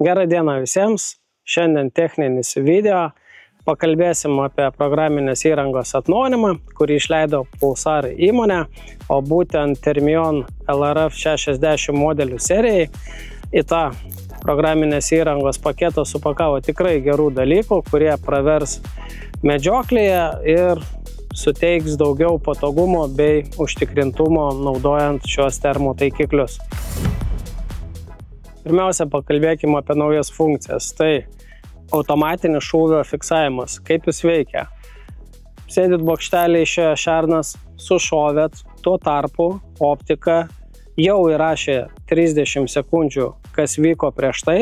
Gerą dieną visiems. Šiandien techninis video. Pakalbėsim apie programinės įrangos atnaujinimą, kurį išleido Pulsar įmonė, o būtent Thermion LRF 60 modelių serijai. Į tą programinės įrangos paketą supakavo tikrai gerų dalykų, kurie pravers medžioklėje ir suteiks daugiau patogumo bei užtikrintumo naudojant šios termo taikiklius. Pirmiausia, pakalbėkime apie naujas funkcijas. Tai automatinis šūvio fiksavimas. Kaip jis veikia? Sėdit bokštelį, išėjo šernas, sušovėt, tuo tarpu optika jau įrašė 30 sekundžių, kas vyko prieš tai,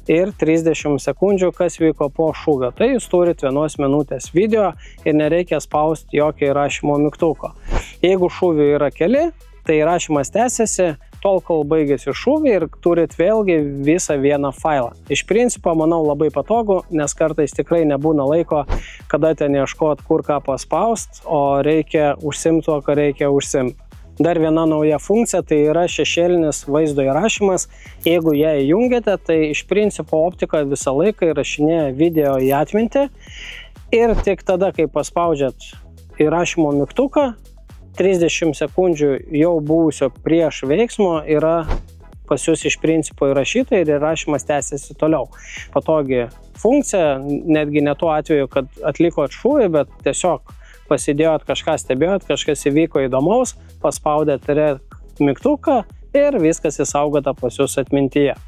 ir 30 sekundžių, kas vyko po šūvio. Tai jūs turit 1 minutės video ir nereikia spausti jokio įrašymo mygtuko. Jeigu šūvių yra keli, tai įrašymas tęsiasi tol, kol baigėsi šūvį ir turit vėlgi visą vieną failą. Iš principo, manau, labai patogu, nes kartais tikrai nebūna laiko, kada ten ieškot, kur ką paspaust, o reikia užsimti to, ką reikia užsimti. Dar viena nauja funkcija, tai yra šešėlinis vaizdo įrašymas. Jeigu ją įjungiate, tai iš principo optika visą laiką įrašinėja video į atmintį ir tik tada, kai paspaudžiat įrašymo mygtuką, 30 sekundžių jau buvusio prieš veiksmo yra pas jūs iš principo įrašyta ir įrašymas tęsiasi toliau. Patogi funkcija, netgi ne tuo atveju, kad atlikot šūvį, bet tiesiog pasidėjot kažką, stebėjot, kažkas įvyko įdomaus, paspaudėt mygtuką ir viskas įsaugota pas jūs atmintyje.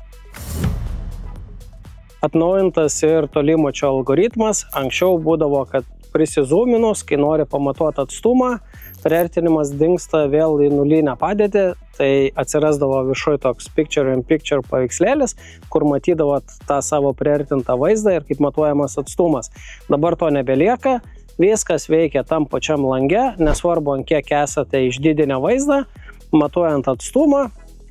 Atnaujintas ir tolimočio algoritmas. Anksčiau būdavo, kad prisizūminus, kai nori pamatuoti atstumą, priartinimas dingsta vėl į nulinę padėtį, tai atsirasdavo viršuj toks picture-in-picture paveikslėlis, kur matydavot tą savo priartintą vaizdą ir kaip matuojamas atstumas. Dabar to nebelieka, viskas veikia tam pačiam lange, nesvarbu, ant kiek esate išdidinę vaizdą, matuojant atstumą,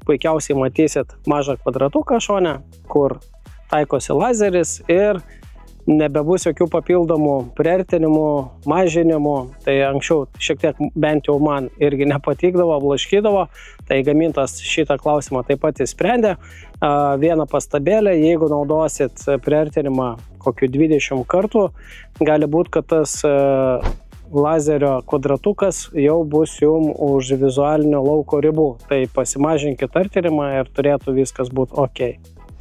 puikiausiai matysit mažą kvadratuką šone, kur taikosi lazeris ir nebebus jokių papildomų priartinimų, mažinimų. Tai anksčiau šiek tiek bent jau man irgi nepatikdavo, blaškydavo. Tai gamintojas šitą klausimą taip pat įsprendė. Vieną pastabėlę, jeigu naudosit priartinimą kokiu 20 kartų, gali būti, kad tas lazerio kvadratukas jau bus jum už vizualinio lauko ribų. Tai pasimažinkit artinimą ir turėtų viskas būti ok.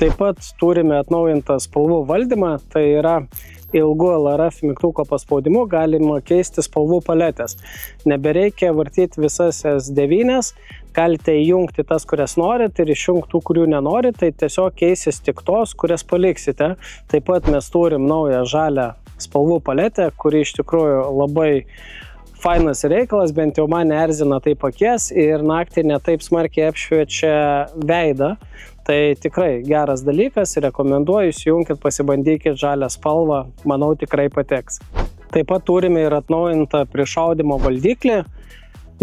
Taip pat turime atnaujintą spalvų valdymą, tai yra ilgu LRF mygtuko paspaudimu galima keisti spalvų paletės. Nebereikia vartyti visas S9, galite įjungti tas, kurias norit ir išjungti tų, kurių nenorit, tai tiesiog keisis tik tos, kurias paliksite. Taip pat mes turim naują žalią spalvų paletę, kuri iš tikrųjų labai fainas reikalas, bent jau mane erzina taip akies ir naktį netaip smarkiai apšviečia veidą. Tai tikrai geras dalykas, rekomenduoju, įsijunkit, pasibandykit žalią spalvą, manau tikrai pateks. Taip pat turime ir atnaujintą prišaudymo valdiklį.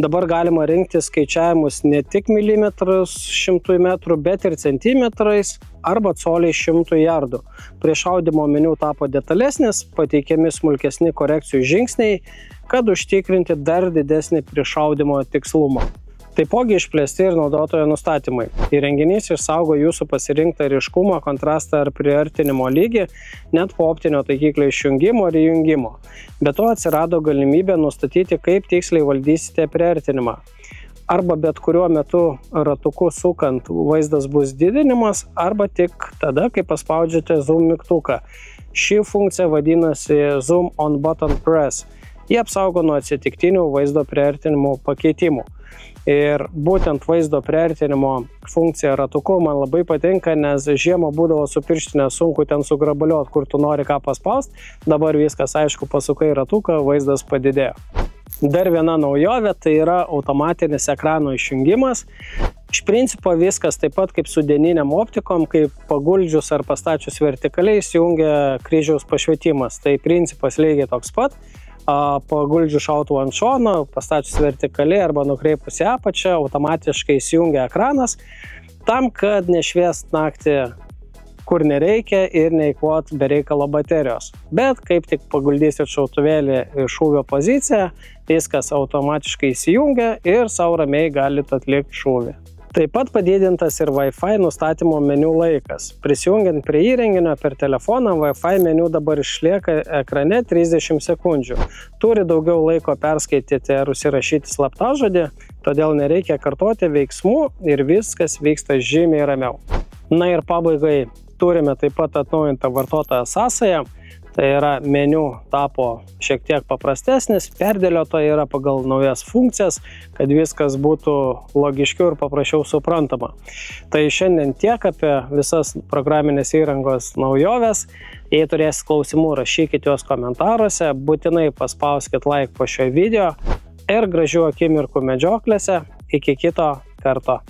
Dabar galima rinkti skaičiavimus ne tik milimetrus 100 metrų, bet ir centimetrais arba coliai 100 jardų. Prišaudymo meniu tapo detalesnis, pateikiami smulkesni korekcijų žingsniai, kad užtikrinti dar didesnį prišaudymo tikslumą. Taipogi išplėsti ir naudotojo nustatymai. Įrenginys išsaugo jūsų pasirinktą ryškumą, kontrastą ar priartinimo lygį net po optinio taikiklio išjungimo ar įjungimo. Be to atsirado galimybė nustatyti, kaip tiksliai valdysite priartinimą. Arba bet kuriuo metu ratuku sukant vaizdas bus didinimas, arba tik tada, kai paspaudžiate zoom mygtuką. Ši funkcija vadinasi Zoom on Button Press. Jie apsaugo nuo atsitiktinių vaizdo priartinimo pakeitimų. Ir būtent vaizdo priartinimo funkcija ratuku man labai patinka, nes žiemą būdavo su pirštinė sunku ten sugrabaliuot, kur tu nori ką paspaust. Dabar viskas aišku, pasukai ratuką, vaizdas padidėjo. Dar viena naujovė, tai yra automatinis ekrano išjungimas. Iš principo viskas taip pat kaip su dieniniam optikom, kaip paguldžius ar pastačius vertikaliai įsijungia kryžiaus pašvietimas. Tai principas lygiai toks pat. Paguldžiu šautuvą ant šono, pastačius vertikaliai arba nukreipus į apačią, automatiškai įsijungia ekranas, tam, kad nešviest naktį kur nereikia ir neeikvot bereikalo baterijos. Bet kaip tik paguldysit šautuvėlį į šūvio poziciją, viskas automatiškai įsijungia ir sau ramiai galite atlikti šūvį. Taip pat padidintas ir Wi-Fi nustatymo meniu laikas. Prisijungiant prie įrenginio per telefoną, Wi-Fi meniu dabar išlieka ekrane 30 sekundžių. Turi daugiau laiko perskaityti ar užsirašyti slaptažodį, todėl nereikia kartoti veiksmų ir viskas vyksta žymiai ramiau. Na ir pabaigai turime taip pat atnaujintą vartotojo sąsają. Tai yra meniu tapo šiek tiek paprastesnis, perdėliota yra pagal naujas funkcijas, kad viskas būtų logiškiau ir paprasčiau suprantama. Tai šiandien tiek apie visas programinės įrangos naujoves. Jei turėsit klausimų, rašykit juos komentaruose, būtinai paspauskit like po šio video ir gražių akimirkų medžioklėse. Iki kito karto.